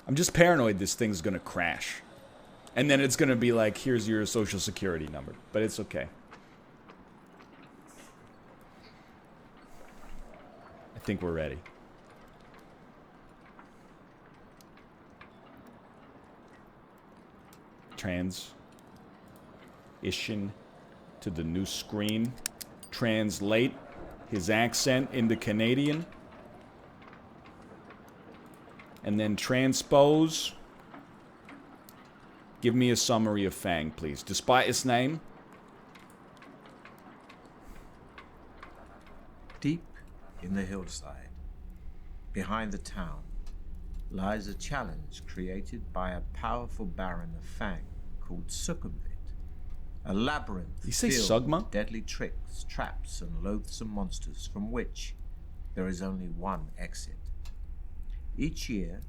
I'm just paranoid this thing's gonna crash. And then it's gonna be like, here's your social security number. But it's okay. I think we're ready. Transition to the new screen. Translate his accent into Canadian. And then transpose. Give me a summary of Fang, please. Despite its name. Deep in the hillside, behind the town, lies a challenge created by a powerful baron of Fang called Succumvit. A labyrinth You say filled Sugma? with deadly tricks, traps, and loathsome monsters from which there is only one exit. Each year,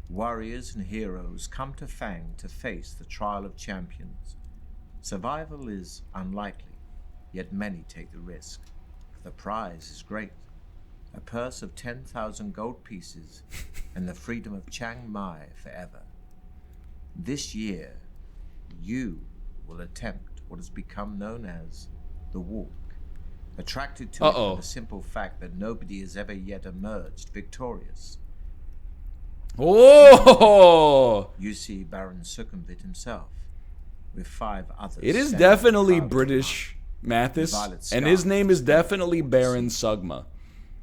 warriors and heroes come to Fang to face the trial of champions. Survival is unlikely, yet many take the risk. The prize is great. A purse of 10,000 gold pieces and the freedom of Chiang Mai forever. This year, you will attempt what has become known as the walk. Attracted to it for the simple fact that nobody has ever yet emerged victorious. Oh! You see Baron Succumvit himself, with 5 others. It is definitely British, Mathis, and his name is definitely Baron Sugma.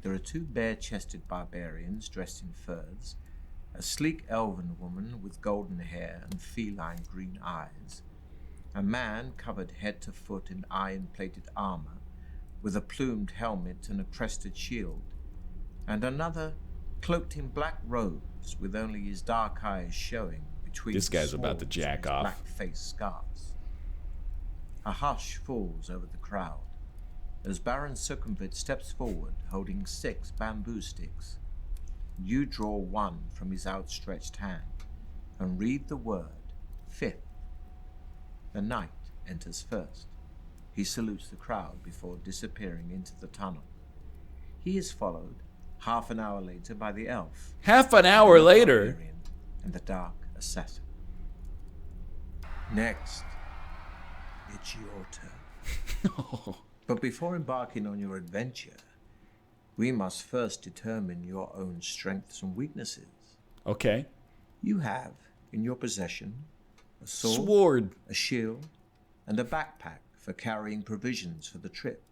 There are 2 bare-chested barbarians dressed in furs, a sleek elven woman with golden hair and feline green eyes, a man covered head to foot in iron-plated armor, with a plumed helmet and a crested shield, and another cloaked in black robes with only his dark eyes showing between this guy's about to jack off. Black face scars. A hush falls over the crowd as Baron Succumvit steps forward holding 6 bamboo sticks. You draw one from his outstretched hand and read the word 5th. The knight enters first. He salutes the crowd before disappearing into the tunnel. He is followed half an hour later by the elf. Half an hour later? And the dark assassin. Next, it's your turn. But before embarking on your adventure, we must first determine your own strengths and weaknesses. Okay. You have in your possession a sword, a shield, and a backpack for carrying provisions for the trip.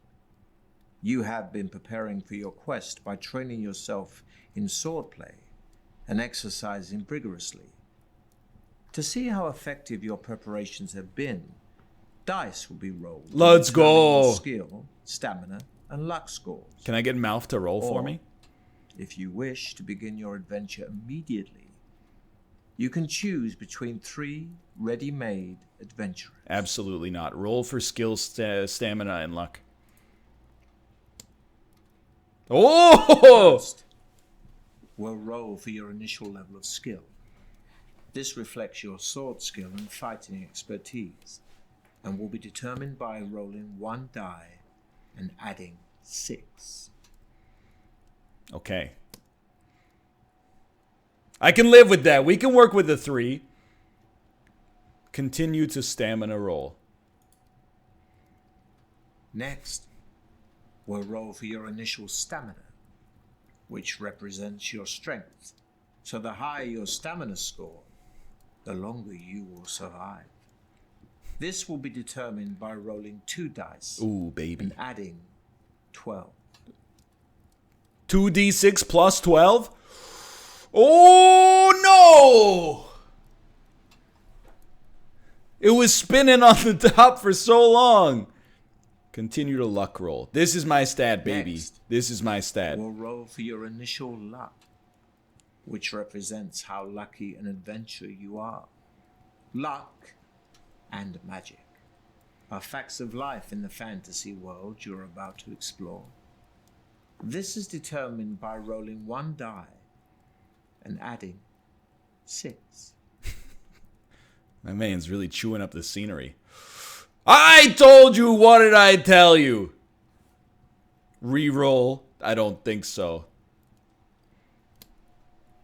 You have been preparing for your quest by training yourself in swordplay and exercising vigorously. To see how effective your preparations have been, dice will be rolled. Let's go! Skill, stamina, and luck scores. Can I get Mouth to roll for me? If you wish to begin your adventure immediately, you can choose between 3 ready-made adventurers. Absolutely not. Roll for skill, stamina, and luck. Oh! First, we'll roll for your initial level of skill. This reflects your sword skill and fighting expertise, and will be determined by rolling 1 die and adding 6. Okay. I can live with that. We can work with the 3. Continue to stamina roll. Next, we'll roll for your initial stamina, which represents your strength. So the higher your stamina score, the longer you will survive. This will be determined by rolling 2 dice. Ooh, baby. And adding 12. 2d6 plus 12? Oh, no! It was spinning on the top for so long. Continue to luck roll. This is my stat, baby. Next, this is my stat. We'll roll for your initial luck, which represents how lucky an adventurer you are. Luck and magic are facts of life in the fantasy world you're about to explore. This is determined by rolling 1 die and adding 6. My man's really chewing up the scenery. I told you, what did I tell you? Reroll? I don't think so.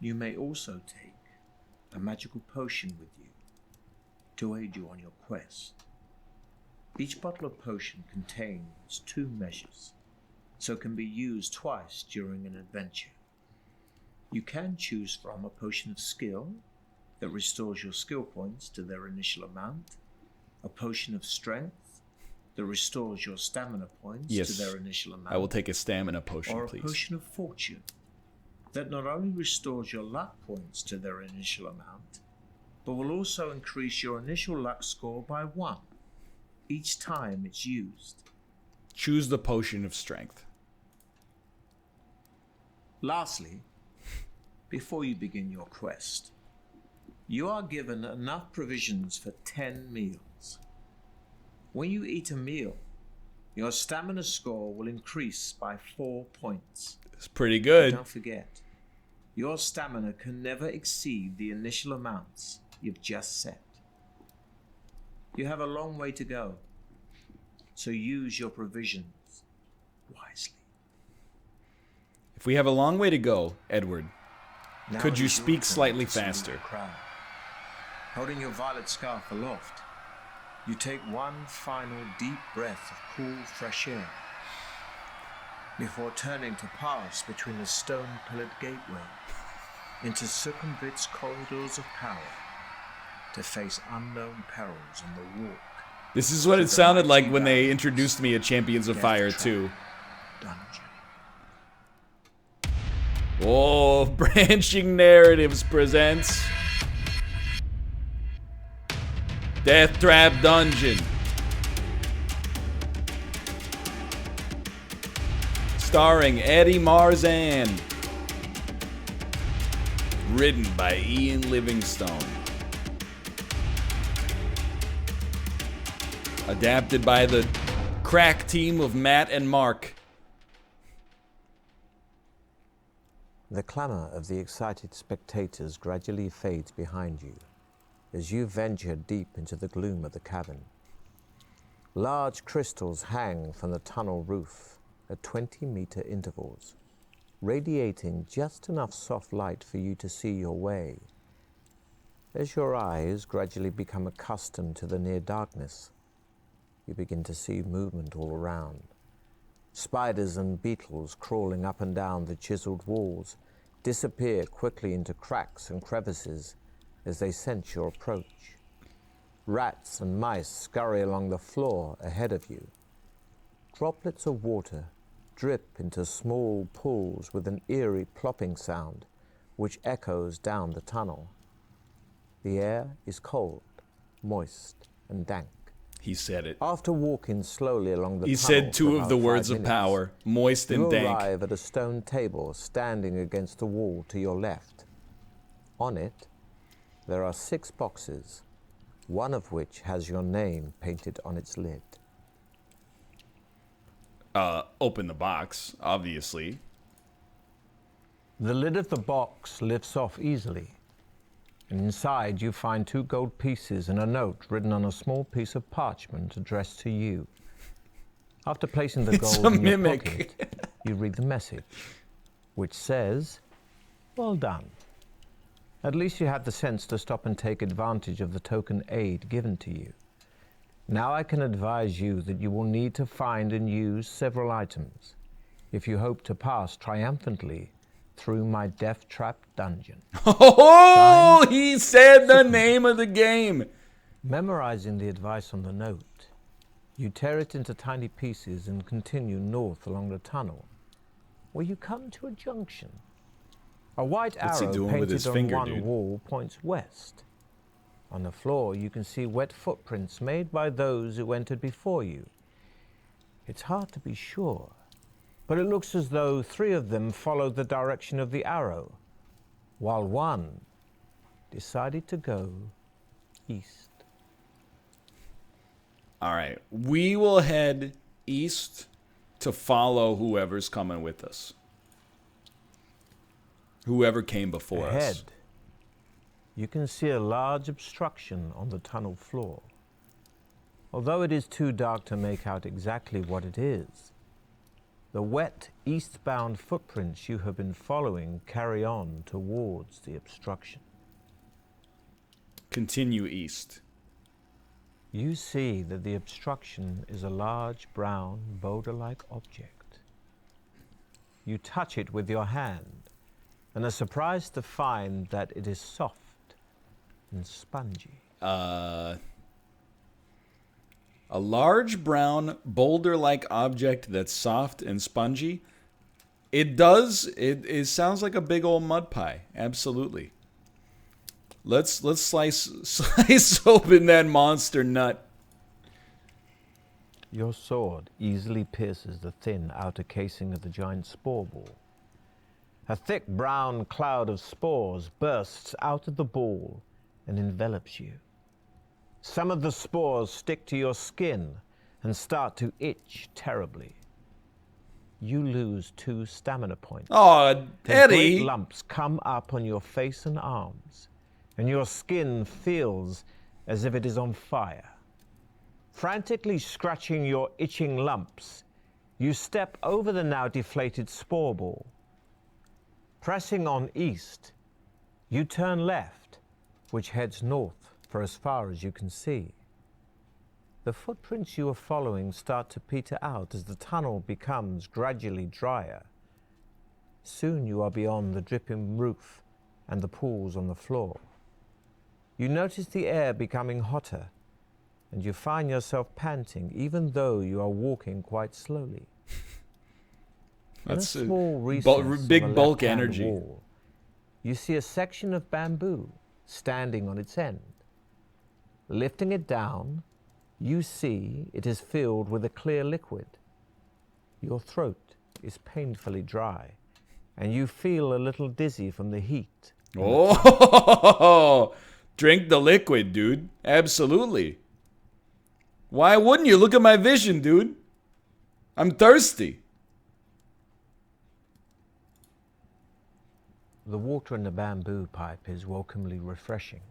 You may also take a magical potion with you to aid you on your quest. Each bottle of potion contains 2 measures, so can be used twice during an adventure. You can choose from a potion of skill that restores your skill points to their initial amount, a potion of strength that restores your stamina points to their initial amount. I will take a stamina potion, or a please. potion of fortune that not only restores your luck points to their initial amount, but will also increase your initial luck score by 1 each time it's used. Choose the potion of strength. Lastly, before you begin your quest, you are given enough provisions for 10 meals. When you eat a meal, your stamina score will increase by 4 points. It's pretty good. But don't forget, your stamina can never exceed the initial amounts you've just set. You have a long way to go, so use your provisions wisely. If we have a long way to go, Edward, Now could it you is your speak turn slightly to salute faster? the crowd. Holding your violet scarf aloft, you take one final deep breath of cool, fresh air before turning to pass between the stone-pillared gateway into circumvent's corridors of power to face unknown perils on the walk. This is what it sounded like when they introduced me at Champions of Fire 2. Dungeon. Oh, Branching Narratives presents Deathtrap Dungeon. Starring Eddie Marsan. Written by Ian Livingstone. Adapted by the crack team of Matt and Mark. The clamor of the excited spectators gradually fades behind you as you venture deep into the gloom of the cavern. Large crystals hang from the tunnel roof at 20-meter intervals, radiating just enough soft light for you to see your way. As your eyes gradually become accustomed to the near darkness, you begin to see movement all around. Spiders and beetles crawling up and down the chiseled walls disappear quickly into cracks and crevices as they sense your approach. Rats and mice scurry along the floor ahead of you. Droplets of water drip into small pools with an eerie plopping sound which echoes down the tunnel. The air is cold, moist, and dank. He said it. After walking slowly along the He tunnel said 2 for of the about words 5 of minutes, power. Moist and you dank. arrive at a stone table standing against the wall to your left. On it, there are 6 boxes, one of which has your name painted on its lid. Open the box, obviously. The lid of the box lifts off easily, and inside you find 2 gold pieces and a note written on a small piece of parchment addressed to you. After placing the It's gold a in your mimic. pocket, you read the message, which says, "Well done. At least you had the sense to stop and take advantage of the token aid given to you. Now I can advise you that you will need to find and use several items if you hope to pass triumphantly through my Deathtrap Dungeon." Oh, he said the name of the game. Memorizing the advice on the note, you tear it into tiny pieces and continue north along the tunnel, where you come to a junction. A white What's he arrow doing with his painted on finger, one dude? wall points west. On the floor, you can see wet footprints made by those who entered before you. It's hard to be sure, but it looks as though 3 of them followed the direction of the arrow, while 1 decided to go east. All right. We will head east to follow whoever's coming with us. Whoever came before Ahead, us. you can see a large obstruction on the tunnel floor. Although it is too dark to make out exactly what it is, the wet eastbound footprints you have been following carry on towards the obstruction. Continue east. You see that the obstruction is a large brown boulder-like object. You touch it with your hand and are surprised to find that it is soft and spongy. A large brown boulder-like object that's soft and spongy. It does. It sounds like a big old mud pie. Absolutely. Let's slice open that monster nut. Your sword easily pierces the thin outer casing of the giant spore ball. A thick brown cloud of spores bursts out of the ball and envelops you. Some of the spores stick to your skin and start to itch terribly. You lose 2 stamina points. Oh, Eddie! Great lumps come up on your face and arms, and your skin feels as if it is on fire. Frantically scratching your itching lumps, you step over the now deflated spore ball. Pressing on east, you turn left, which heads north for as far as you can see. The footprints you are following start to peter out as the tunnel becomes gradually drier. Soon you are beyond the dripping roof and the pools on the floor. You notice the air becoming hotter, and you find yourself panting even though you are walking quite slowly. That's in a small recess big on the bulk left-hand energy. wall, you see a section of bamboo standing on its end. Lifting it down, you see it is filled with a clear liquid. Your throat is painfully dry, and you feel a little dizzy from the heat. Oh, drink the liquid, dude. Absolutely. Why wouldn't you? Look at my vision, dude. I'm thirsty. The water in the bamboo pipe is welcomely refreshing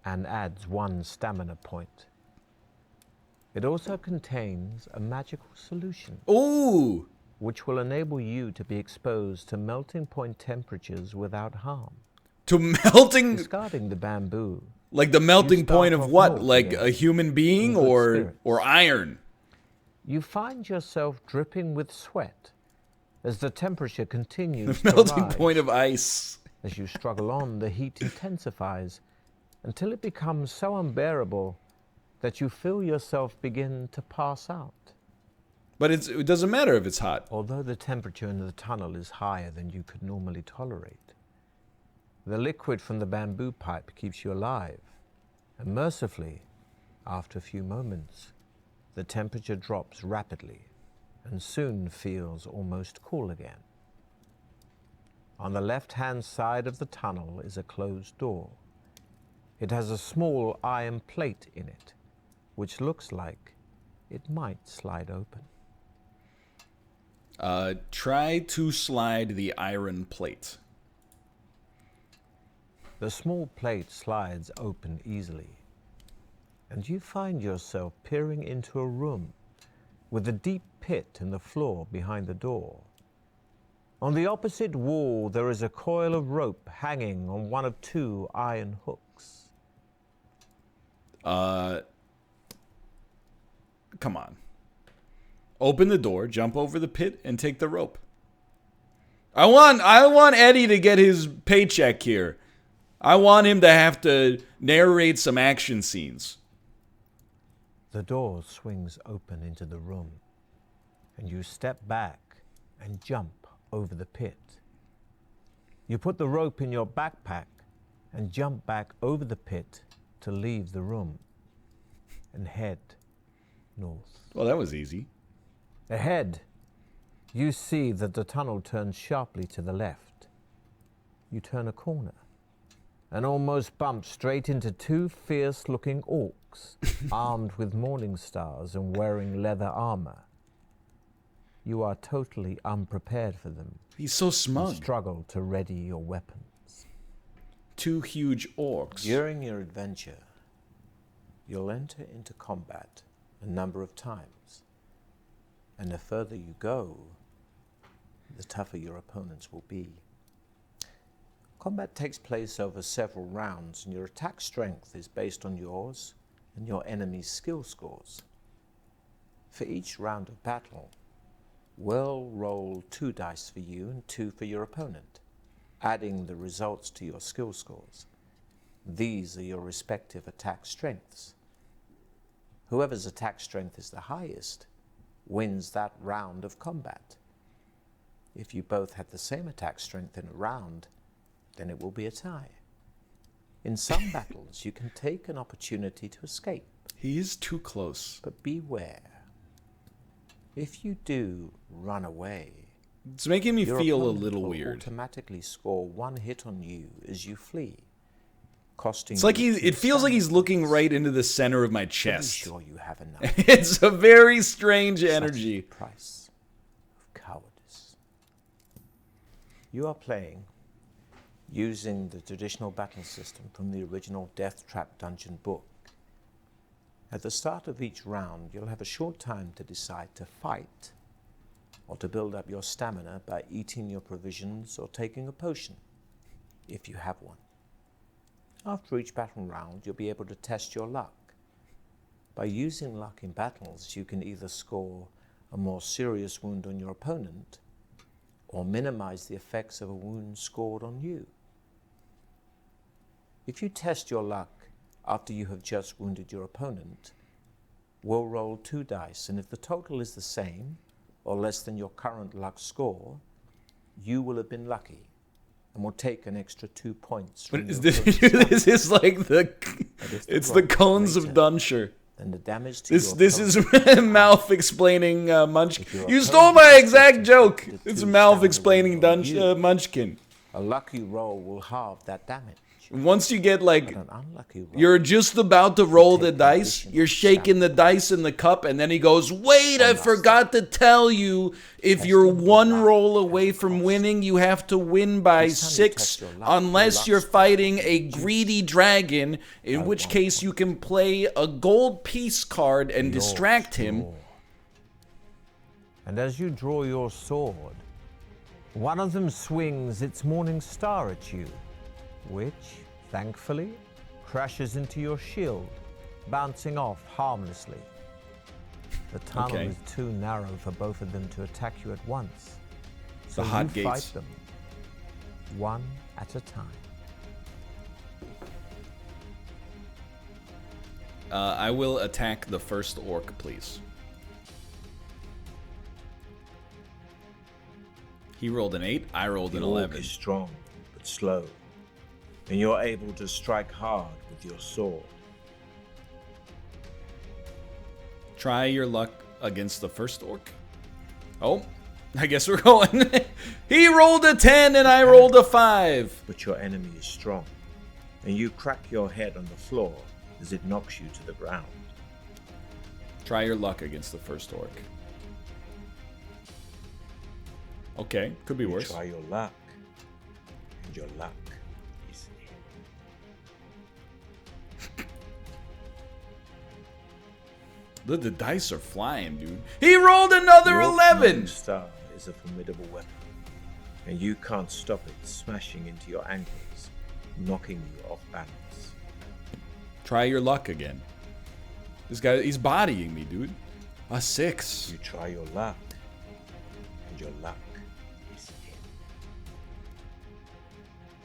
and adds 1 stamina point. It also contains a magical solution. Ooh. Which will enable you to be exposed to melting point temperatures without harm. To melting... Discarding the bamboo. Like the melting point of what? Like again, a human being or iron? You find yourself dripping with sweat as the temperature continues The to melting rise. point of ice. As you struggle on, the heat intensifies until it becomes so unbearable that you feel yourself begin to pass out. But it doesn't matter if it's hot. Although the temperature in the tunnel is higher than you could normally tolerate, the liquid from the bamboo pipe keeps you alive, and mercifully, after a few moments, the temperature drops rapidly and soon feels almost cool again. On the left-hand side of the tunnel is a closed door. It has a small iron plate in it, which looks like it might slide open. Try to slide the iron plate. The small plate slides open easily, and you find yourself peering into a room with a deep pit in the floor behind the door. On the opposite wall, there is a coil of rope hanging on one of 2 iron hooks. Come on. Open the door, jump over the pit, and take the rope. I want Eddie to get his paycheck here. I want him to have to narrate some action scenes. The door swings open into the room, and you step back and jump over the pit. You put the rope in your backpack and jump back over the pit to leave the room and head north. Well, that was easy. Ahead, you see that the tunnel turns sharply to the left. You turn a corner and almost bump straight into 2 fierce-looking orcs armed with morning stars and wearing leather armor. You are totally unprepared for them. He's so and smug. struggle to ready your weapons. 2 huge orcs. During your adventure, you'll enter into combat a number of times, and the further you go, the tougher your opponents will be. Combat takes place over several rounds, and your attack strength is based on yours and your enemy's skill scores. For each round of battle, we'll roll 2 dice for you and 2 for your opponent, adding the results to your skill scores. These are your respective attack strengths. Whoever's attack strength is the highest wins that round of combat. If you both had the same attack strength in a round, then it will be a tie. In some battles, you can take an opportunity to escape. He is too close. But beware. If you do run away, It's making me your feel a opponent little will weird. automatically score 1 hit on you as you flee, costing It's like you it feels like he's looking right into the center of my Be chest. sure you have enough. It's a very strange Such is energy. the price of cowardice. You are playing using the traditional battle system from the original Deathtrap Dungeon book. At the start of each round, you'll have a short time to decide to fight or to build up your stamina by eating your provisions or taking a potion, if you have one. After each battle round, you'll be able to test your luck. By using luck in battles, you can either score a more serious wound on your opponent or minimize the effects of a wound scored on you. If you test your luck after you have just wounded your opponent, we'll roll 2 dice, and if the total is the same or less than your current luck score, you will have been lucky and will take an extra 2 points from your opponent's This is like it's the cones of Dunshire. then the damage to This your is opponent Malf explaining Munchkin. If your You opponent stole my is exact successful joke. with the It's 2 Malf stamina explaining roll you, Munchkin. a lucky roll will halve that damage. Once you get But like an unlucky roll, you're just about to roll the take dice, additional you're shaking the stamina. dice in the cup, and then he goes, "Wait, I Unless forgot to tell you. If you're testing 1 your luck roll has away a from cost. winning, you have to win by Next time you 6, test your luck, unless your you're luck fighting score a will be greedy dragon, in by which 1 case you can play a gold piece card and Your distract him." sword. And as you draw your sword, one of them swings its morning star at you, which, thankfully, crashes into your shield, bouncing off harmlessly. The tunnel Okay. is too narrow for both of them to attack you at once. So hot you fight gates. them, one at a time. I will attack the first orc, please. He rolled an 8, I rolled an The orc 11. is strong but slow, and you're able to strike hard with your sword. Try your luck against the first orc. Oh, I guess we're going. He rolled a 10 and I rolled a 5. But your enemy is strong, and you crack your head on the floor as it knocks you to the ground. Try your luck against the first orc. Okay, could be You worse. try your luck, and your luck is in. The dice are flying, dude. He rolled another Your 11. Morning Star is a formidable weapon, and you can't stop it smashing into your ankles, knocking you off balance. Try your luck again. This guy, he's bodying me, dude. A 6. You try your luck, and your luck is in.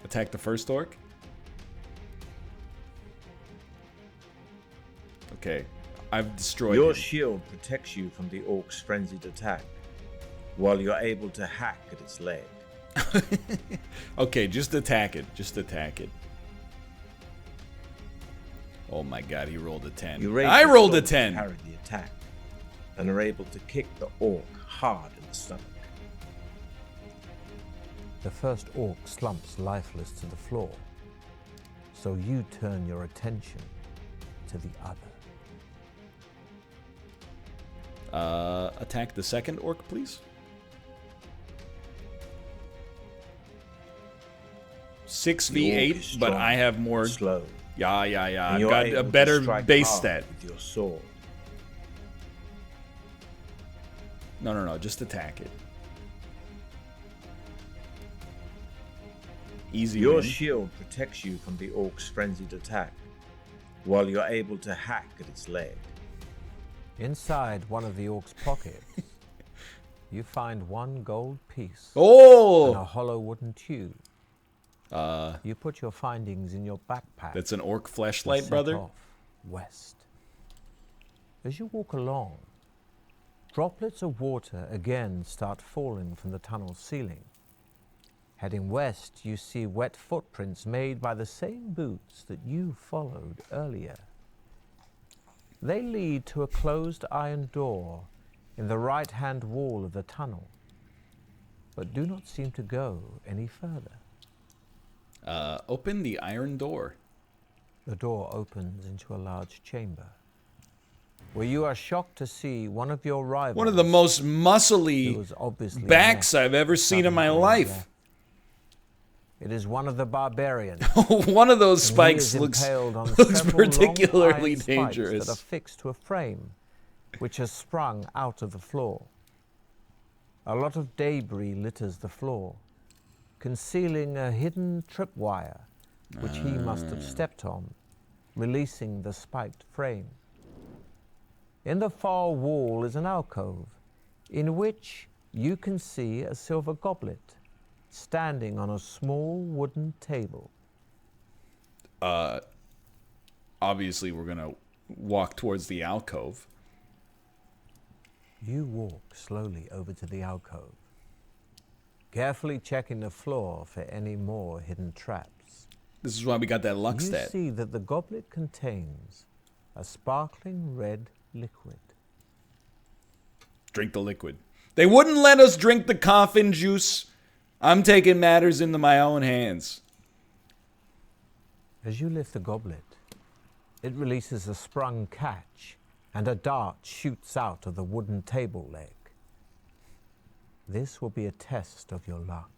Attack the first orc. Okay, I've destroyed Your him. shield protects you from the orc's frenzied attack, while you're able to hack at its leg. Okay, just attack it. Just attack it. Oh my god, he rolled a 10. You raise I your rolled a sword to 10. carry the attack, and are able to kick the orc hard in the stomach. The first orc slumps lifeless to the floor, so you turn your attention to the other. Attack the second orc, please. 6v8, The orc is but strong I have more. and slow. Yeah. and I've you're got able a to better strike base hard stat. with your sword. No, just attack it. Easy Your win. shield protects you from the orc's frenzied attack, while you're able to hack at its leg. Inside one of the orc's pockets, you find one gold piece and a Oh! hollow wooden tube. You put your findings in your backpack. That's an orc and fleshlight, set brother? off west. As you walk along, droplets of water again start falling from the tunnel ceiling. Heading west, you see wet footprints made by the same boots that you followed earlier. They lead to a closed iron door in the right-hand wall of the tunnel, but do not seem to go any further. Open the iron door. The door opens into a large chamber, where you are shocked to see one of your rivals. One of the most who muscly was obviously backs met I've ever seen in my suddenly life. death. It is one of the barbarians. One of those and he spikes is looks impaled on looks several long particularly iron spikes dangerous. that are fixed to a frame, which has sprung out of the floor. A lot of debris litters the floor, concealing a hidden tripwire, which he must have stepped on, releasing the spiked frame. In the far wall is an alcove, in which you can see a silver goblet standing on a small wooden table. Obviously, we're gonna walk towards the alcove. You walk slowly over to the alcove, carefully checking the floor for any more hidden traps. This is why we got that luck You stat. see that the goblet contains a sparkling red liquid. Drink the liquid. They wouldn't let us drink the coffin juice. I'm taking matters into my own hands. As you lift the goblet, it releases a sprung catch, and a dart shoots out of the wooden table leg. This will be a test of your luck.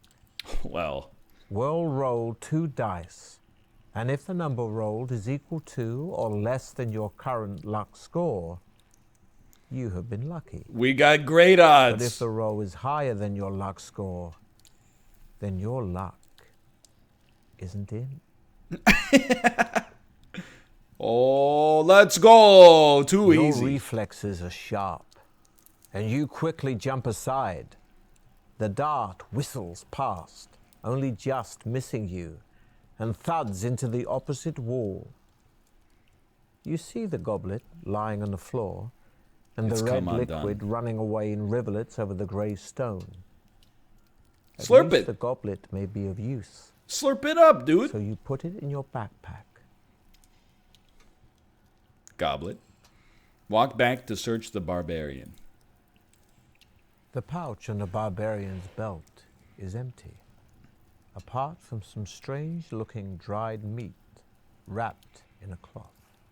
Well, We'll roll 2 dice, and if the number rolled is equal to or less than your current luck score, you have been lucky. we got great But if odds. the roll is higher than your luck score, then your luck isn't in. Oh, let's go. Too Your easy. reflexes are sharp, and you quickly jump aside. The dart whistles past, only just missing you, and thuds into the opposite wall. You see the goblet lying on the floor, and It's the red come undone. liquid running away in rivulets over the grey stone. At Slurp least it. the goblet may be of use, Slurp it up, dude. so you put it in your backpack. Goblet. Walk back to search the barbarian. The pouch on the barbarian's belt is empty, apart from some strange-looking dried meat wrapped in a cloth.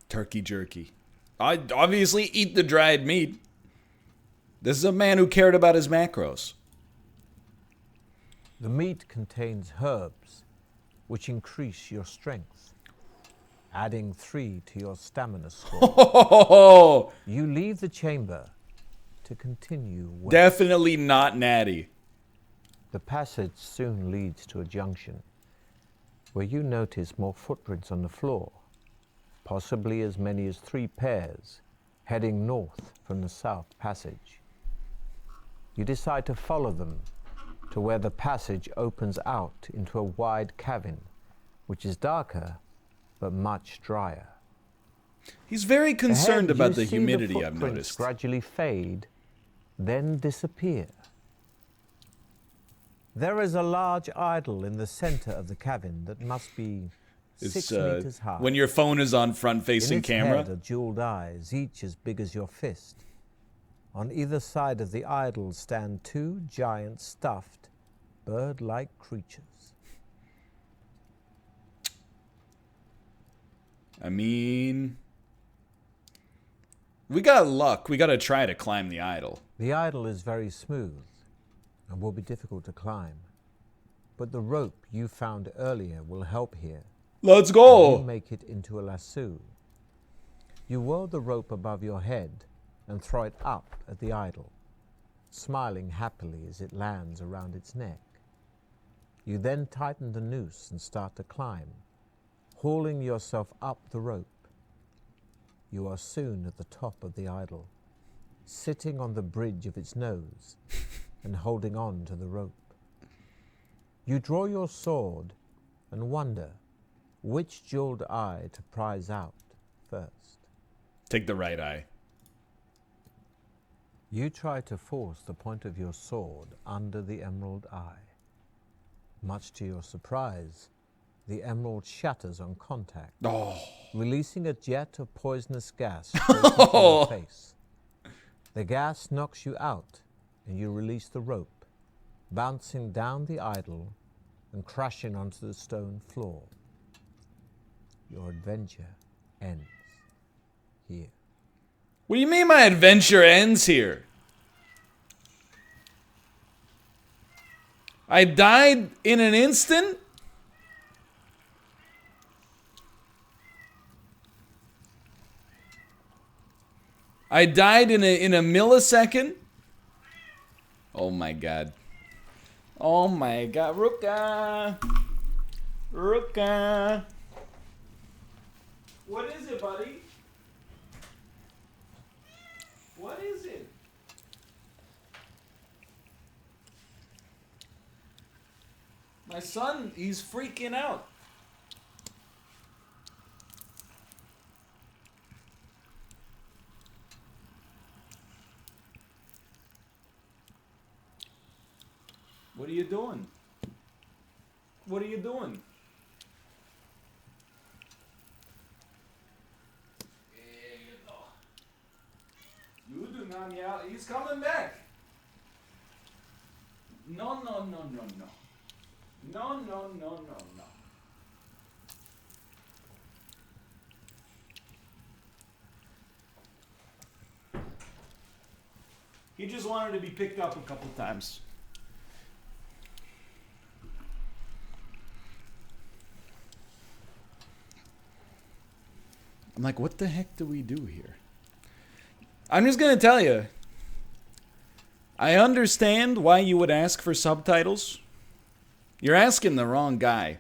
Turkey jerky. I'd obviously eat the dried meat. This is a man who cared about his macros. The meat contains herbs, which increase your strength, adding 3 to your stamina score. Oh, You leave the chamber to continue west. definitely not natty. The passage soon leads to a junction, where you notice more footprints on the floor, possibly as many as 3 pairs, heading north from the south passage. You decide to follow them to where the passage opens out into a wide cavern, which is darker but much drier. He's very concerned Ahead, about you the see humidity, the I've footprints noticed. gradually fade, then disappear. There is a large idol in the center of the cavern that must be 6 It's meters high. when your phone is on front-facing in its camera. head are jeweled eyes, each as big as your fist. On either side of the idol stand 2 giant stuffed, bird-like creatures. I mean, we got luck. We got to try to climb the idol. The idol is very smooth and will be difficult to climb, but the rope you found earlier will help here. Let's You go. make it into a lasso. You whirl the rope above your head and throw it up at the idol, smiling happily as it lands around its neck. You then tighten the noose and start to climb, hauling yourself up the rope. You are soon at the top of the idol, sitting on the bridge of its nose and holding on to the rope. You draw your sword and wonder which jeweled eye to prize out first. Take the right eye. You try to force the point of your sword under the emerald eye. Much to your surprise, the emerald shatters on contact, releasing a jet of poisonous gas straight into your face. The gas knocks you out, and you release the rope, bouncing down the idol and crashing onto the stone floor. Your adventure ends here. What do you mean my adventure ends here? I died in an instant? I died in a millisecond? Oh my god. Oh my god. Ruka! Ruka! What is it, buddy? What is it? My son, he's freaking out. What are you doing? What are you doing? There you go. You do not yell. He's coming back. No, no, no, no, no. No, no, no, no, no. He just wanted to be picked up a couple times. I'm like, what the heck do we do here? I'm just gonna tell you. I understand why you would ask for subtitles. You're asking the wrong guy,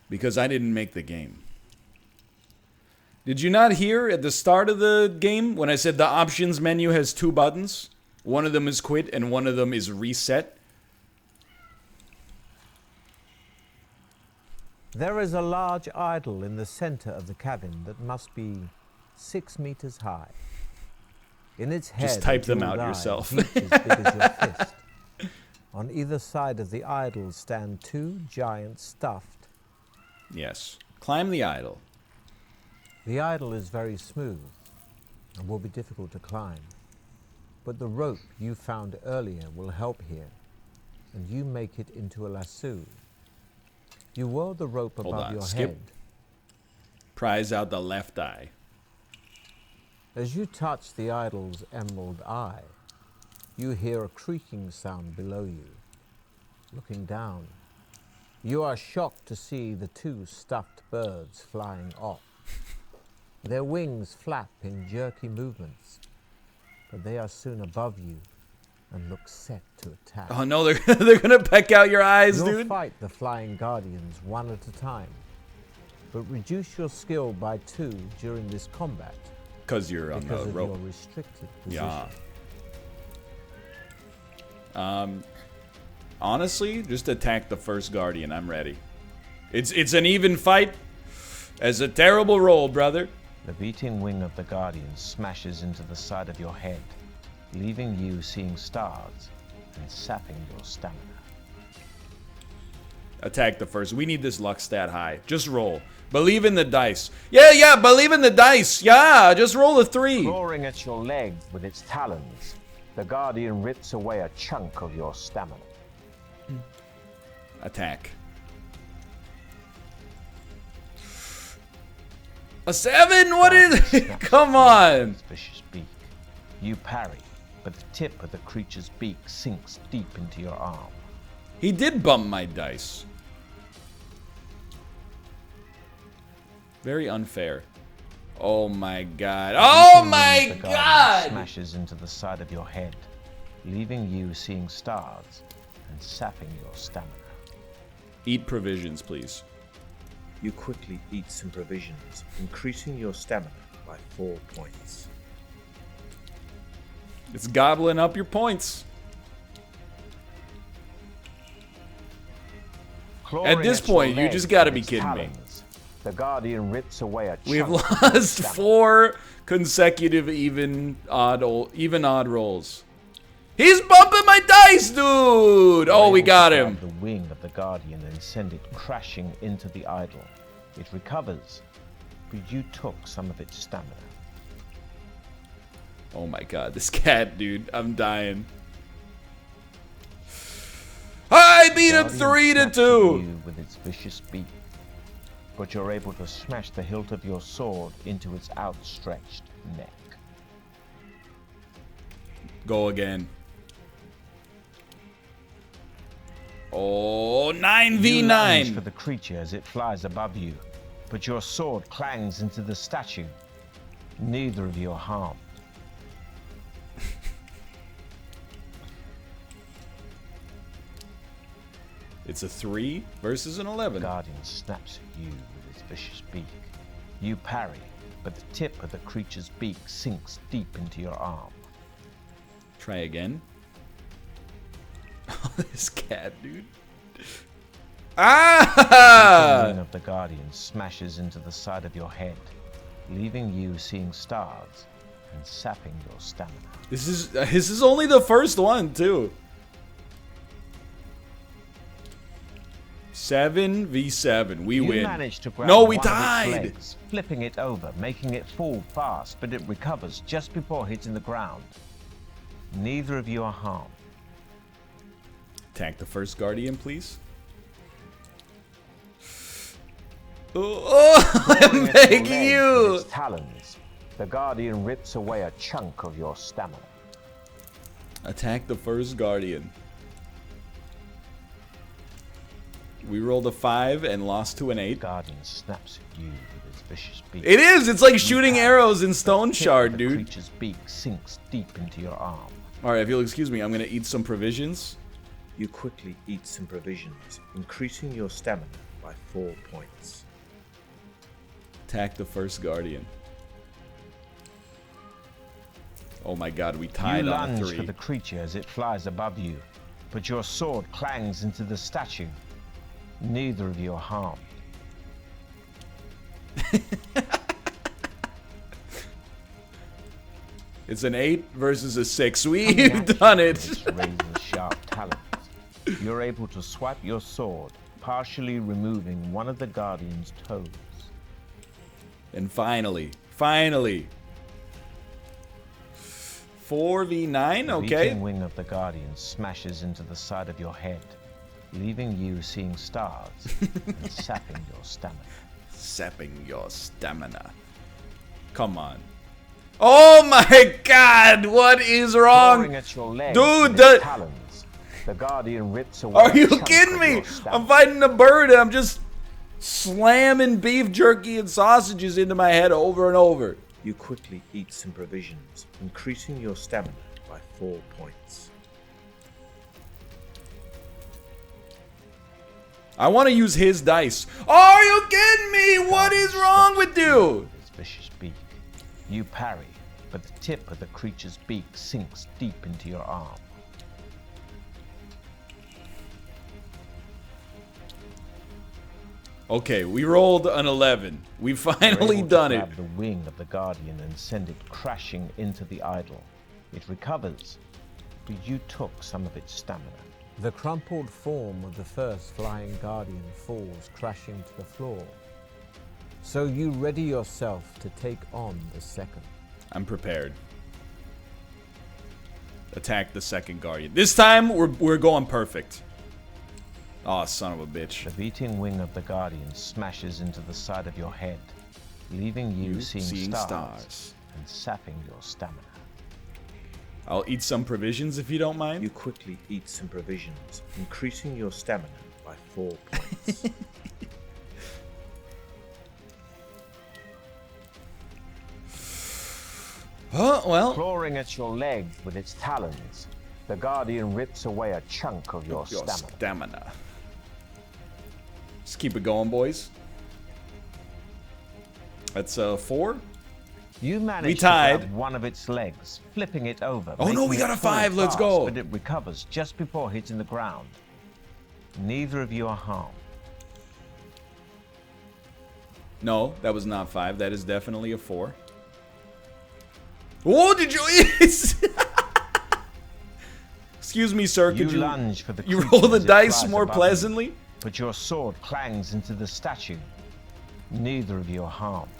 because I didn't make the game. Did you not hear at the start of the game when I said the options menu has 2 buttons? One of them is quit and one of them is reset. There is a large idol in the center of the cabin that must be 6 meters high. In its head, just type a them jeweled out eye yourself. each as big as your fist. On either side of the idol stand 2 giant stuffed. Yes. Climb the idol. The idol is very smooth and will be difficult to climb. But the rope you found earlier will help here, and you make it into a lasso. You whirl the rope above your head. Prize out the left eye. As you touch the idol's emerald eye, you hear a creaking sound below you. Looking down, you are shocked to see the 2 stuffed birds flying off. Their wings flap in jerky movements, but they are soon above you and look set to attack. Oh no, they're gonna peck out your eyes, You'll dude. fight the flying guardians one at a time, but reduce your skill by 2 during this combat. Because you're on because the of rope. your restricted position. Yeah. Honestly, just attack the first guardian. I'm ready. It's an even fight. As a terrible roll, brother. The beating wing of the guardian smashes into the side of your head, leaving you seeing stars and sapping your stamina. Attack the first. We need this luck stat high. Just roll. Believe in the dice. Yeah, believe in the dice. Yeah, just roll a 3. Clawing at your leg with its talons, the guardian rips away a chunk of your stamina. Attack. A 7? What is it? Come on. Its vicious beak. You parry, but the tip of the creature's beak sinks deep into your arm. He did bump my dice. Very unfair. Oh my god. Oh my god! Smashes into the side of your head, leaving you seeing stars and sapping your stamina. Eat provisions, please. You quickly eat some provisions, increasing your stamina by 4 points. It's gobbling up your points. Clawing At this at your point, you legs just gotta with be its kidding me. talons, the Guardian rips away a We have chunk of your lost stamina. 4 consecutive even odd rolls. He's bumping my dice, dude! Oh, we Able to got grab him. the wing of the Guardian and send it crashing into the idol. It recovers, but you took some of its stamina. Oh my god, this cat, dude. I'm dying. I beat him Guardian 3 to snaps at 2. you with its vicious beak, but you're able to smash the hilt of your sword into its outstretched neck. Go again. Oh, You lunge 9v9. for the creature as it flies above you, but your sword clangs into the statue. Neither of you are harmed. It's a 3 versus an 11. Guardian snaps at you with its vicious beak. You parry, but the tip of the creature's beak sinks deep into your arm. Try again. Oh, this cat, dude. The Ah! wing of the Guardian smashes into the side of your head, leaving you seeing stars and sapping your stamina. This is only the first one, too. 7v7. We You win. manage to grab No, we one of its tied. legs, flipping it over, making it fall fast, but it recovers just before hitting the ground. Neither of you are harmed. Attack the first guardian, please. Oh, I'm Clawing at your begging legs with you. its talons, the Guardian rips away a chunk of your stamina. Attack the first guardian. We rolled a 5 and lost to an 8. Guardian snaps at you with its vicious beak. It is. It's like You shooting parry, arrows in but Stone the tip of Shard, the dude. creature's beak sinks deep into your arm. All right, if you'll excuse me, I'm gonna eat some provisions. You quickly eat some provisions, increasing your stamina by 4 points. Attack the first guardian. Oh my god, we tied You on a lunge 3. for the creature as it flies above you, but your sword clangs into the statue. Neither of you are harmed. It's an 8 versus a 6. Coming We've at you done with it. its razor-sharp talons, you're able to swipe your sword, partially removing one of the Guardian's toes. And finally, 4v9, The okay. beating wing of the Guardian smashes into the side of your head, leaving you seeing stars and sapping your stamina. Sapping your stamina. Come on. Oh my god, what is Clawing wrong? at your legs Dude, with its the- talons, the Guardian rips away Are a you chunk kidding of me? your stamina. I'm fighting a bird and I'm just slamming beef jerky and sausages into my head over and over. You quickly eat some provisions, increasing your stamina by 4 points. I want to use his dice. Are you kidding me? What is wrong with you? With its vicious beak. You parry, but the tip of the creature's beak sinks deep into your arm. Okay, we rolled an 11. We You're finally able to done it. grab the wing of the Guardian and send it crashing into the idol. It recovers, but you took some of its stamina. The crumpled form of the first flying guardian falls crashing to the floor. So you ready yourself to take on the second. I'm prepared. Attack the second guardian. This time we're going perfect. Oh, son of a bitch. The beating wing of the Guardian smashes into the side of your head, leaving you seeing stars and sapping your stamina. I'll eat some provisions if you don't mind. You quickly eat some provisions, increasing your stamina by 4 points. Oh, well. Clawing at your leg with its talons, the Guardian rips away a chunk of your Your stamina. stamina. keep it going, boys. That's 4. You managed We to tied. grab one of its legs, flipping it over. Oh, no, making we it got a fall 5. Let's fast, go. But it recovers just before hitting the ground. Neither of you are harmed. No, that was not 5. That is definitely a 4. Oh, did you? Excuse me, sir. Could you lunge for the you creature roll the as it dice flies more above pleasantly? you, but your sword clangs into the statue. Neither of you are harmed.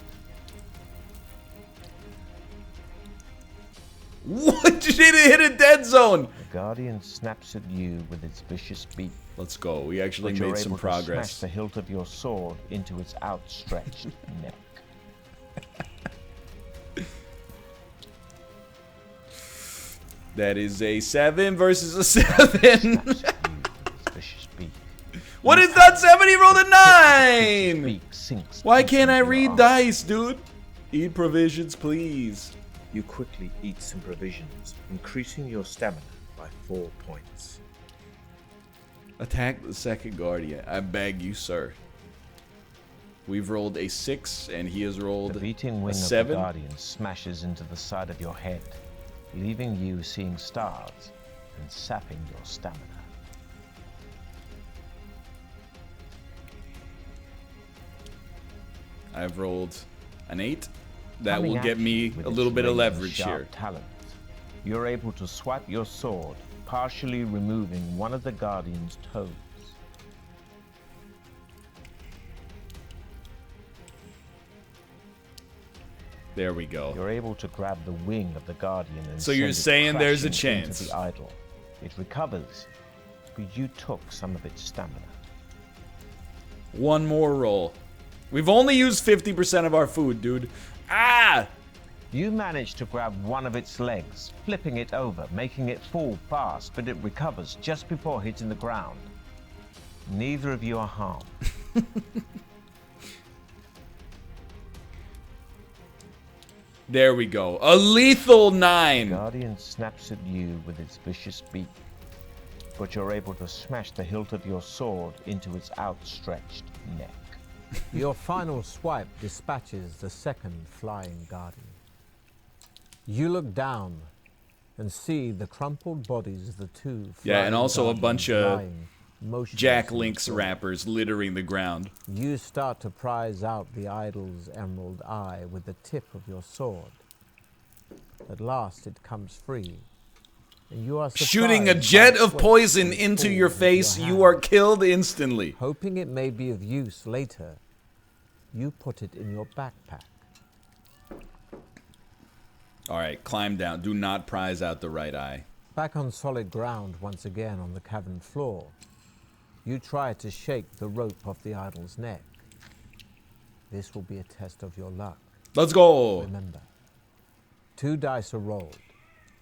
What? Did it hit a dead zone? The Guardian snaps at you with its vicious beak. Let's go. We actually But you're made some able to progress. smash the hilt of your sword into its outstretched neck. That is a 7 versus a 7. Snaps at you with its vicious beak. What is that 7? He rolled a Its 9. beak sinks Why deep can't I into your read arm. dice, dude? Eat provisions, please. You quickly eat some provisions, increasing your stamina by 4 points. Attack the second guardian. I beg you, sir. We've rolled a 6, and he has rolled The beating a wing of the 7. Guardian smashes into the side of your head, leaving you seeing stars and sapping your stamina. I've rolled an 8. That Coming will at get you me with a its little bit of razor leverage sharp here. talons, you're able to swipe your sword, partially removing one of the Guardian's toes. There we go. You're able to grab the wing of the Guardian and So you're send it saying there's a crashing chance. into the idol. It recovers, but you took some of its stamina. One more roll. We've only used 50% of our food, dude. Ah! You manage to grab one of its legs, flipping it over, making it fall fast, but it recovers just before hitting the ground. Neither of you are harmed. There we go. A lethal 9. Guardian snaps at you with its vicious beak, but you're able to smash the hilt of your sword into its outstretched neck. Your final swipe dispatches the second flying guardian. You look down and see the crumpled bodies of the two Yeah, and flying also a guardians bunch of lying motionless Jack on the Link's floor. wrappers littering the ground. You start to prize out the idol's emerald eye with the tip of your sword. At last it comes free, and you are Shooting a surprised jet by of sweat poison that into falls your face, hand. you are killed instantly. Hoping it may be of use later, you put it in your backpack. Alright, climb down. Do not prize out the right eye. Back on solid ground once again on the cavern floor, you try to shake the rope off the idol's neck. This will be a test of your luck. Let's go. Remember, 2 dice are rolled,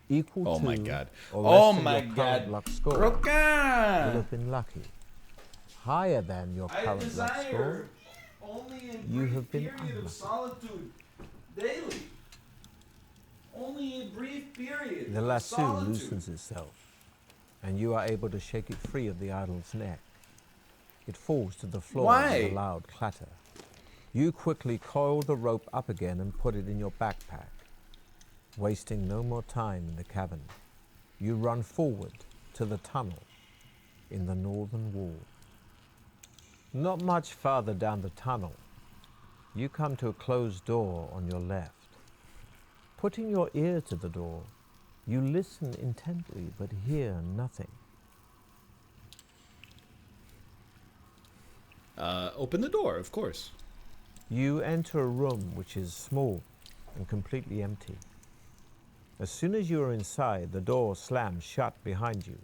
equal Oh to my god. or less Oh than my your current god. luck score. Will Roka! have been lucky. Higher than your current luck score, only a you have been unlucky. solitude daily. Only a brief period. The lasso loosens itself, and you are able to shake it free of the idol's neck. It falls to the floor Why? with a loud clatter. You quickly coil the rope up again and put it in your backpack. Wasting no more time in the cavern, you run forward to the tunnel in the northern wall. Not much farther down the tunnel, you come to a closed door on your left. Putting your ear to the door, you listen intently but hear nothing. Open the door, of course. You enter a room which is small and completely empty. As soon as you are inside, the door slams shut behind you.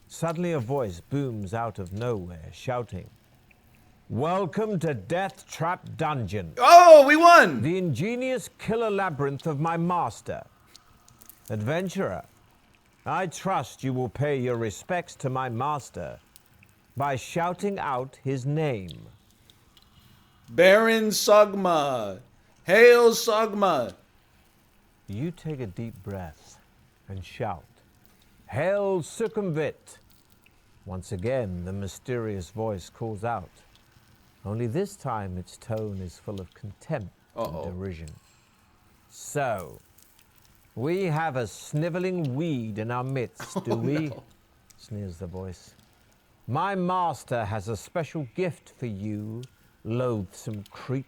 Suddenly a voice booms out of nowhere, shouting, "Welcome to Deathtrap Dungeon, Oh, we won! the ingenious killer labyrinth of my master. Adventurer, I trust you will pay your respects to my master by shouting out his name." Baron Sogma. Hail Sogma. You take a deep breath and shout, "Hail Circumvit!" Once again, the mysterious voice calls out, Only this time its tone is full of contempt and derision. So, we have a sniveling weed in our midst, do we? No. Sneers the voice. My master has a special gift for you, loathsome creep.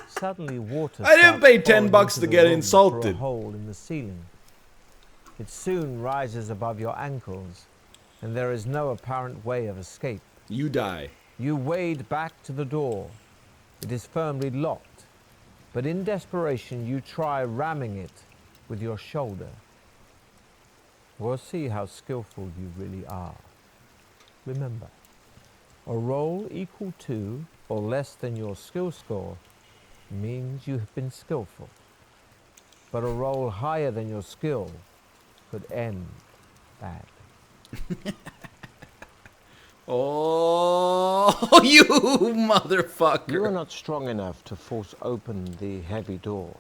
Suddenly water I didn't pay starts $10 pouring to into the get room insulted. through a hole in the ceiling. It soon rises above your ankles, and there is no apparent way of escape. You die. You wade back to the door. It is firmly locked, but in desperation you try ramming it with your shoulder. We'll see how skillful you really are. Remember, a roll equal to or less than your skill score means you have been skillful, but a roll higher than your skill could end bad. Oh, you motherfucker. You are not strong enough to force open the heavy door.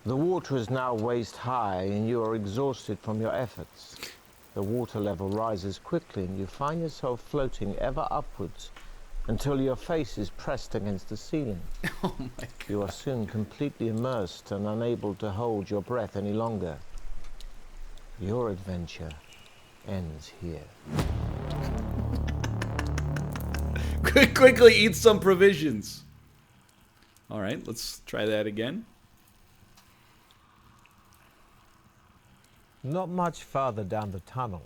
The water is now waist high and you are exhausted from your efforts. The water level rises quickly and you find yourself floating ever upwards until your face is pressed against the ceiling. Oh my God. You are soon completely immersed and unable to hold your breath any longer. Your adventure ends here. Quickly eat some provisions. All right, let's try that again. Not much farther down the tunnel,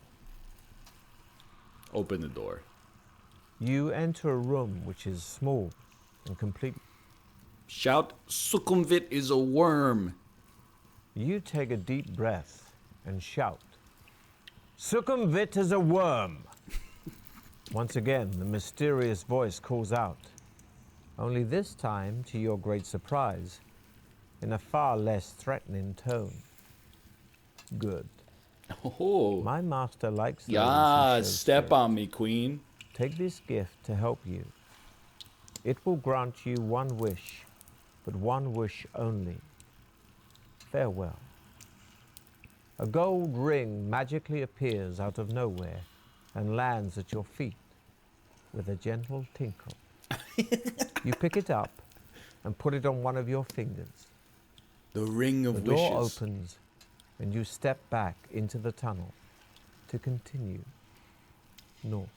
Open the door. you enter a room which is small and complete. Shout, Sukhumvit is a worm. You take a deep breath and shout, Sukhumvit is a worm! Once again, the mysterious voice calls out, only this time, to your great surprise, in a far less threatening tone. Good. Oh. My master likes those who Yeah, show step spirit. on me, queen. Take this gift to help you. It will grant you one wish, but one wish only. Farewell. A gold ring magically appears out of nowhere and lands at your feet with a gentle tinkle. You pick it up and put it on one of your fingers. The ring The of door wishes. opens and you step back into the tunnel to continue north.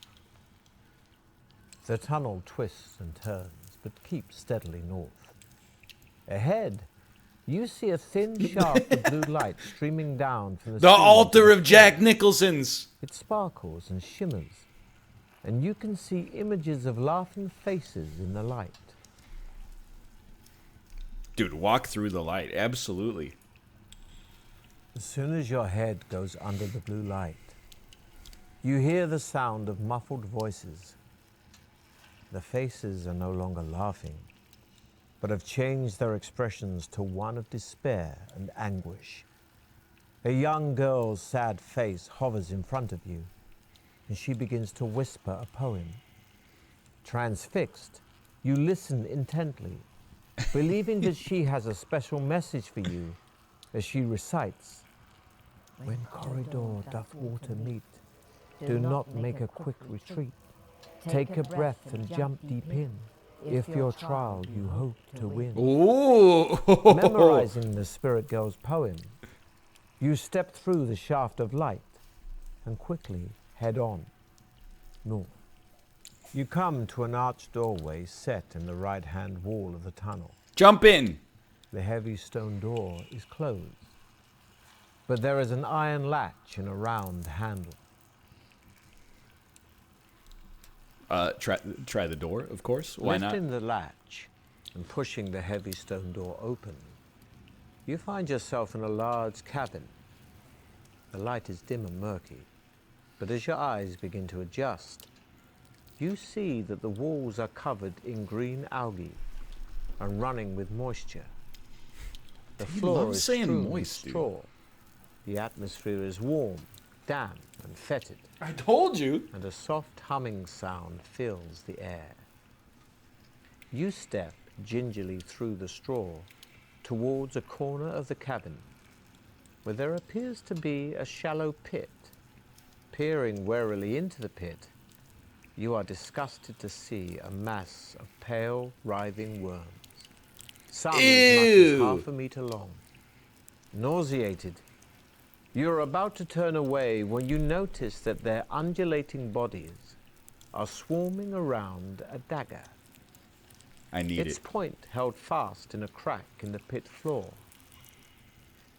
The tunnel twists and turns, but keeps steadily north. Ahead, you see a thin shaft of blue light streaming down from the The ceiling to altar the of Jack Nicholson's. It sparkles and shimmers, and you can see images of laughing faces in the light. Dude, walk through the light. Absolutely. As soon as your head goes under the blue light, you hear the sound of muffled voices. The faces are no longer laughing, but have changed their expressions to one of despair and anguish. A young girl's sad face hovers in front of you, and she begins to whisper a poem. Transfixed, you listen intently, believing that she has a special message for you as she recites, When corridor doth water meet, do not make a quick retreat. Take a breath and jump deep in, if your trial you hope to win. Ooh. Memorizing the spirit girl's poem, you step through the shaft of light and quickly head on north. You come to an arched doorway set in the right-hand wall of the tunnel. Jump in. The heavy stone door is closed, but there is an iron latch and a round handle. Try the door, of course. Why not? Lifting the latch and pushing the heavy stone door open, you find yourself in a large cabin. The light is dim and murky, but as your eyes begin to adjust, you see that the walls are covered in green algae and running with moisture. The He floor loves is saying strewn with moist, dude. straw. The atmosphere is warm, damp, and fetid, I told you. and a soft humming sound fills the air. You step gingerly through the straw towards a corner of the cabin where there appears to be a shallow pit. Peering warily into the pit, you are disgusted to see a mass of pale, writhing worms, some as much as half a meter long. Nauseated, you are about to turn away when you notice that their undulating bodies are swarming around a dagger. I need Its it. point held fast in a crack in the pit floor.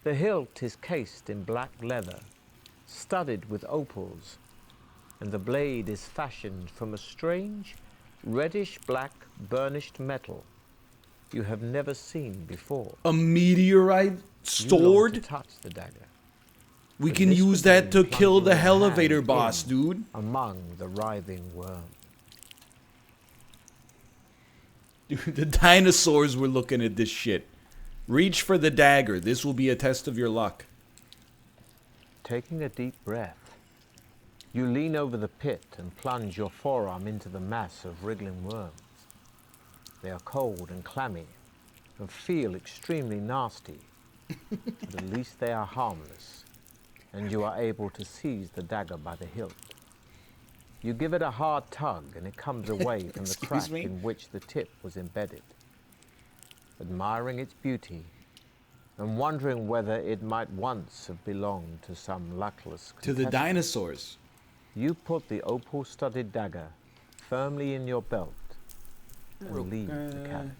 The hilt is cased in black leather, studded with opals, and the blade is fashioned from a strange, reddish-black burnished metal you have never seen before. A meteorite You long stored? to touch the dagger. We but can this use would that mean to kill plunging the your elevator hand boss, in dude. among the writhing worms. Dude, the dinosaurs were looking at this shit. Reach for the dagger. This will be a test of your luck. Taking a deep breath, you lean over the pit and plunge your forearm into the mass of wriggling worms. They are cold and clammy and feel extremely nasty, but at least they are harmless, and you are able to seize the dagger by the hilt. You give it a hard tug and it comes away from the crack me? in which the tip was embedded. Admiring its beauty and wondering whether it might once have belonged to some luckless To the contestant, dinosaurs. you put the opal-studded dagger firmly in your belt and leave the cabin.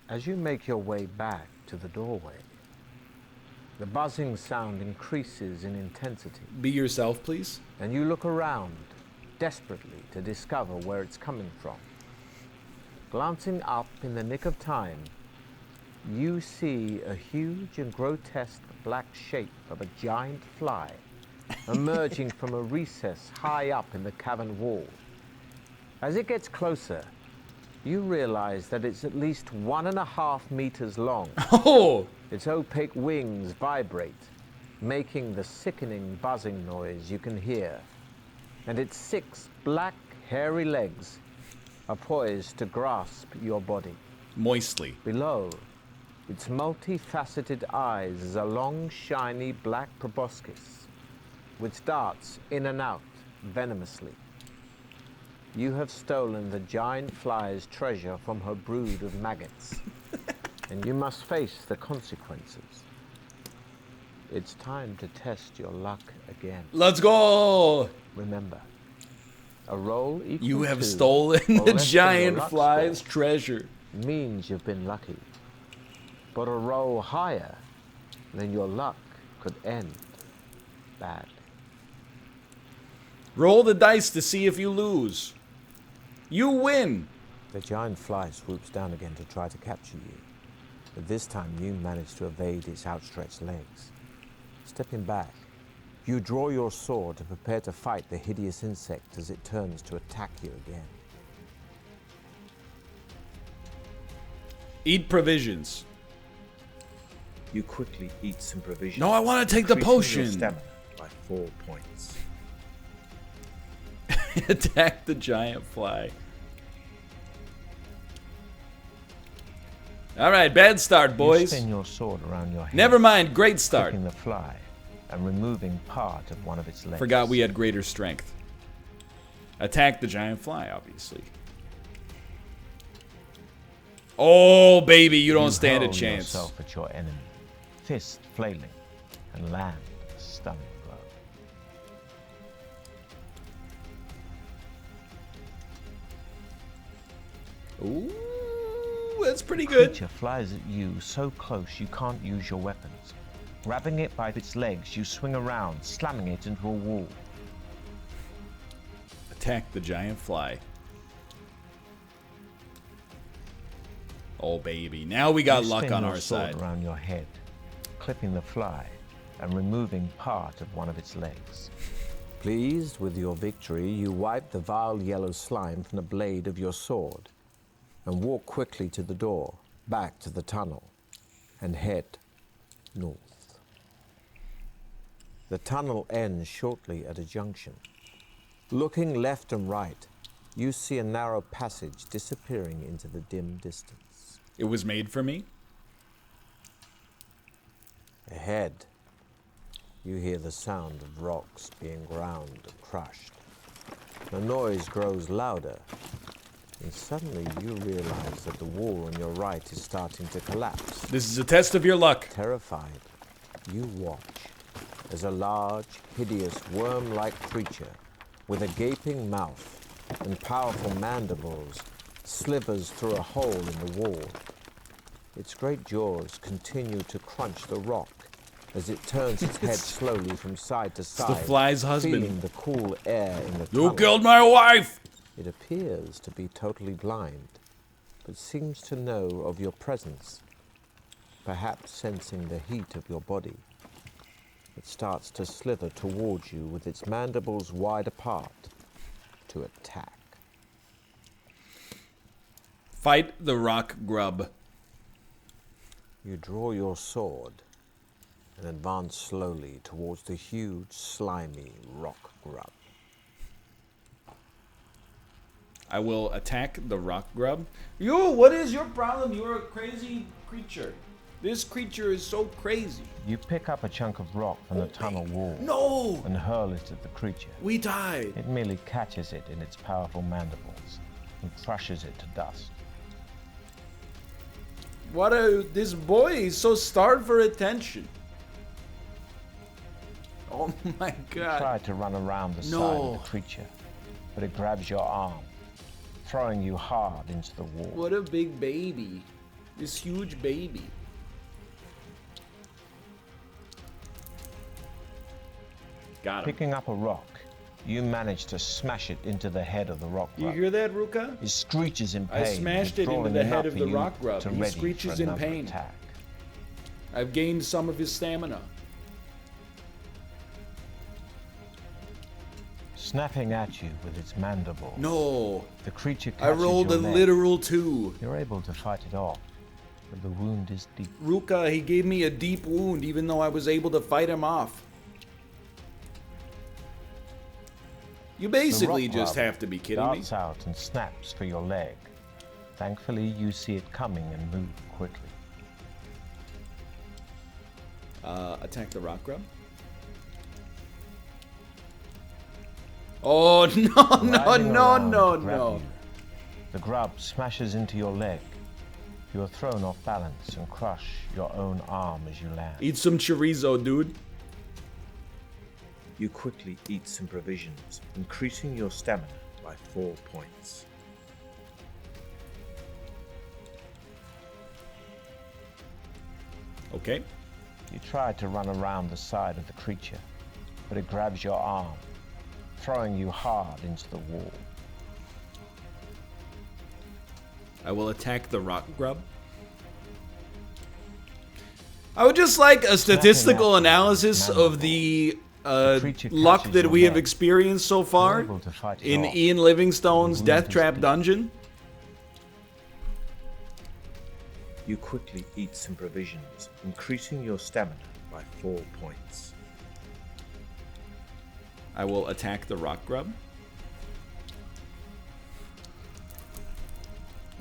As you make your way back to the doorway, the buzzing sound increases in intensity, Be yourself, please. and you look around desperately to discover where it's coming from. Glancing up in the nick of time, you see a huge and grotesque black shape of a giant fly emerging from a recess high up in the cavern wall. As it gets closer, you realize that it's at least 1.5 meters long. Oh! Its opaque wings vibrate, making the sickening buzzing noise you can hear, and its 6 black, hairy legs are poised to grasp your body. Moistly. Below, its multifaceted eyes is a long, shiny black proboscis, which darts in and out venomously. You have stolen the giant fly's treasure from her brood of maggots, and you must face the consequences. It's time to test your luck again. Let's go! Remember, a roll equal You have to stolen or the less than your giant luck fly's score treasure. means you've been lucky. But a roll higher than your luck could end bad. Roll the dice to see if you lose. You win! The giant fly swoops down again to try to capture you, but this time you manage to evade its outstretched legs. Stepping back, you draw your sword and prepare to fight the hideous insect as it turns to attack you again. Eat provisions. You quickly eat some provisions. No, I want to take the increasing your potion. stamina by 4 points. Attack the giant fly. Alright, bad start, You boys. spin your sword around your head, Never mind, great start. clicking the fly and removing part of one of its legs. Forgot we had greater strength. Attack the giant fly, obviously. Oh, baby, you don't stand a hurl chance. yourself at your enemy, fist flailing, and land a stunning blow. Ooh, that's pretty The good. creature flies at you so close you can't use your weapons. Grabbing it by its legs, you swing around, slamming it into a wall. Attack the giant fly. Oh, baby. Now we got You luck spin on your our sword side. around your head, clipping the fly and removing part of one of its legs. Pleased with your victory, you wipe the vile yellow slime from the blade of your sword and walk quickly to the door, back to the tunnel, and head north. The tunnel ends shortly at a junction. Looking left and right, you see a narrow passage disappearing into the dim distance. It was made for me. Ahead, you hear the sound of rocks being ground and crushed. The noise grows louder, and suddenly you realize that the wall on your right is starting to collapse. This is a test of your luck. Terrified, you watch as a large, hideous, worm-like creature with a gaping mouth and powerful mandibles slithers through a hole in the wall. Its great jaws continue to crunch the rock as it turns its head slowly from side to side, the fly's husband. feeling the cool air in the You tunnel. killed my wife! It appears to be totally blind, but seems to know of your presence, perhaps sensing the heat of your body. It starts to slither towards you with its mandibles wide apart to attack. Fight the rock grub. You draw your sword and advance slowly towards the huge, slimy rock grub. I will attack the rock grub. You, what is your problem? You're a crazy creature. This creature is so crazy. You pick up a chunk of rock from the tunnel wall No! and hurl it at the creature. We died. It merely catches it in its powerful mandibles and crushes it to dust. This boy is so starved for attention. Oh my You god. try to run around the side of the creature, but it grabs your arm, throwing you hard into the wall. What a big baby. This huge baby. Got him. Picking up a rock, you manage to smash it into the head of the rock You grub. hear that, Ruka? It screeches in pain. I smashed it into withdrawing the enough head of for the you rock grub. to He ready screeches for in another pain. attack. I've gained some of his stamina. Snapping at you with its mandible, No. the creature I catches rolled your a leg. literal 2. You're able to fight it off, but the wound is deep. Ruka, he gave me a deep wound even though I was able to fight him off. You basically rock just grub have to be kidding me. darts out and snaps for your leg. Thankfully, you see it coming and move quickly. Attack the rock grub. Oh, no, no, Writhing no, around no, to grab no. you, the grub smashes into your leg. You are thrown off balance and crush your own arm as you land. Eat some chorizo, dude. You quickly eat some provisions, increasing your stamina by 4 points. Okay. You try to run around the side of the creature, but it grabs your arm, throwing you hard into the wall. I will attack the rock grub. I would just like a statistical analysis of the luck that we have experienced so far You're able to fight it in off. Ian Livingstone's The wound is Deathtrap deep. Dungeon. You quickly eat some provisions, increasing your stamina by 4 points. I will attack the rock grub.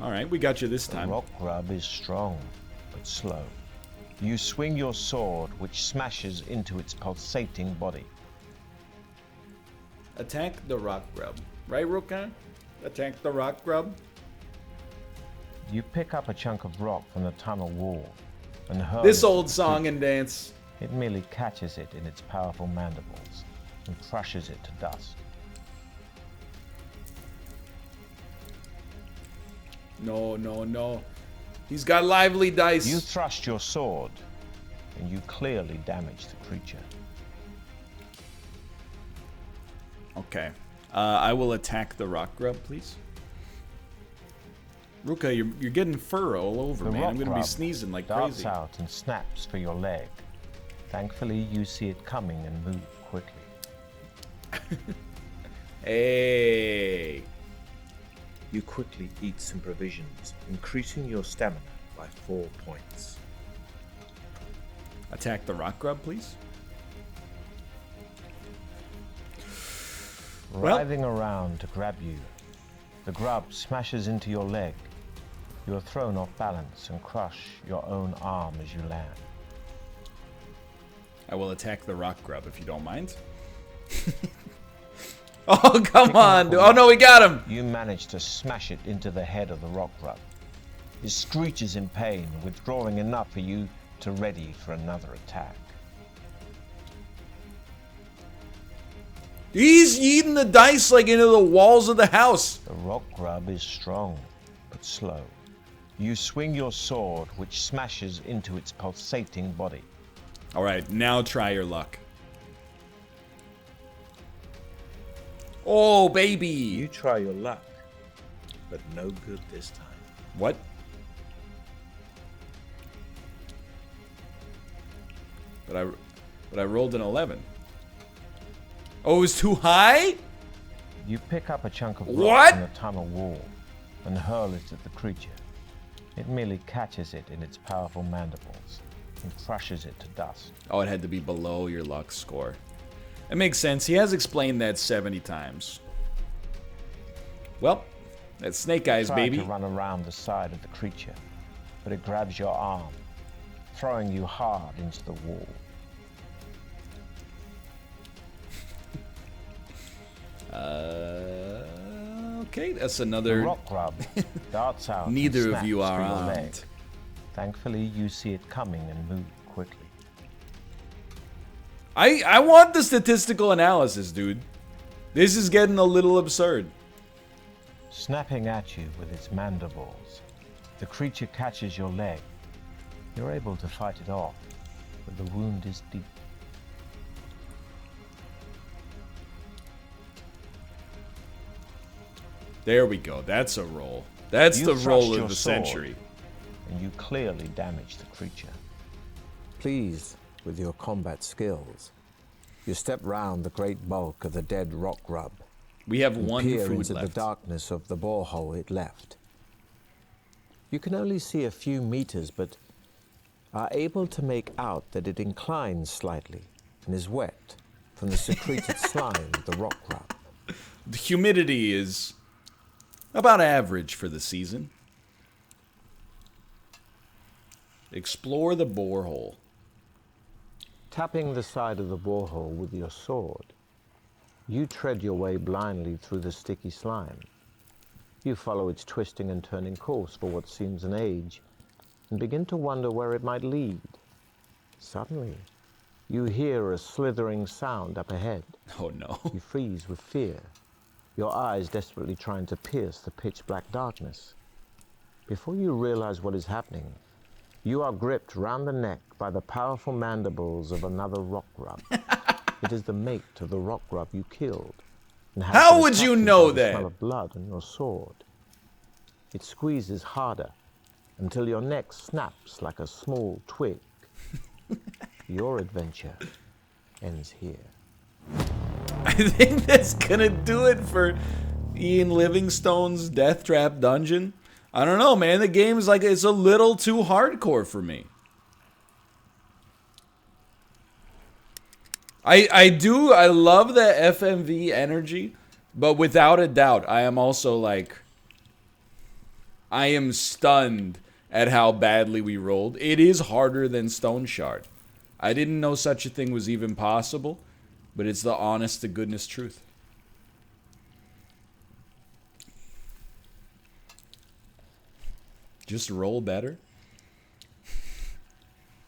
Alright, we got you this The time. rock grub is strong, but slow. You swing your sword, which smashes into its pulsating body. Attack the rock grub. Right, Ruka? Attack the rock grub. You pick up a chunk of rock from the tunnel wall and hurl This it at old the song creature. and dance. It merely catches it in its powerful mandibles and crushes it to dust. No, no, no. He's got lively dice. You thrust your sword, and you clearly damage the creature. Okay. I will attack the rock grub, please. Ruka, you're getting fur all over, The man. rock I'm gonna be grub sneezing like darts crazy. out and snaps for your leg. Thankfully, you see it coming and move quickly. Hey. You quickly eat some provisions, increasing your stamina by 4 points. Attack the rock grub, please. Well- Writhing around to grab you, the grub smashes into your leg. You are thrown off balance and crush your own arm as you land. I will attack the rock grub if you don't mind. Oh, come Picking on. up a Oh, no, we got him. You manage to smash it into the head of the rock grub. It screeches in pain, withdrawing enough for you to ready for another attack. He's eating the dice like into the walls of the house. The rock grub is strong, but slow. You swing your sword, which smashes into its pulsating body. All right, now try your luck. Oh, baby. You try your luck, but no good this time. What? But I rolled an 11. Oh, it was too high? You pick up a chunk of rock What? from the tunnel wall and hurl it at the creature. It merely catches it in its powerful mandibles and crushes it to dust. Oh, it had to be below your luck score. It makes sense. He has explained that 70 times. Well, that's Snake Eyes, Try baby. to run around the side of the creature, but it grabs your arm, throwing you hard into the wall. Okay, that's The another. rock grub darts out. and Neither of you snaps are through your leg. armed. Thankfully, you see it coming and move quickly. I want the statistical analysis, dude. This is getting a little absurd. Snapping at you with its mandibles, the creature catches your leg. You're able to fight it off, but the wound is deep. There we go. That's a roll. That's You the thrust roll your of the sword. century. And you clearly damage the creature. Pleased with your combat skills, you step round the great bulk of the dead rock grub We have and one peer food into left. the darkness of the borehole it left. You can only see a few meters, but are able to make out that it inclines slightly and is wet from the secreted slime of the rock grub. The humidity is about average for the season. Explore the borehole. Tapping the side of the borehole with your sword, you tread your way blindly through the sticky slime. You follow its twisting and turning course for what seems an age, and begin to wonder where it might lead. Suddenly, you hear a slithering sound up ahead. Oh no. You freeze with fear, your eyes desperately trying to pierce the pitch-black darkness. Before you realize what is happening, you are gripped round the neck by the powerful mandibles of another rock grub. It is the mate of the rock grub you killed. And has How been would you attracted know by the that? smell of blood on your sword. It squeezes harder until your neck snaps like a small twig. Your adventure ends here. I think that's gonna do it for Ian Livingstone's Deathtrap Dungeon. I don't know, man. The game is like, it's a little too hardcore for me. I love the FMV energy, but without a doubt, I am also like, I am stunned at how badly we rolled. It is harder than Stone Shard. I didn't know such a thing was even possible, but it's the honest to goodness truth. Just roll better.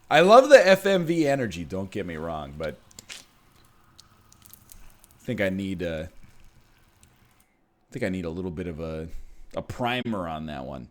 I love the FMV energy, don't get me wrong, but I think I need a little bit of a primer on that one.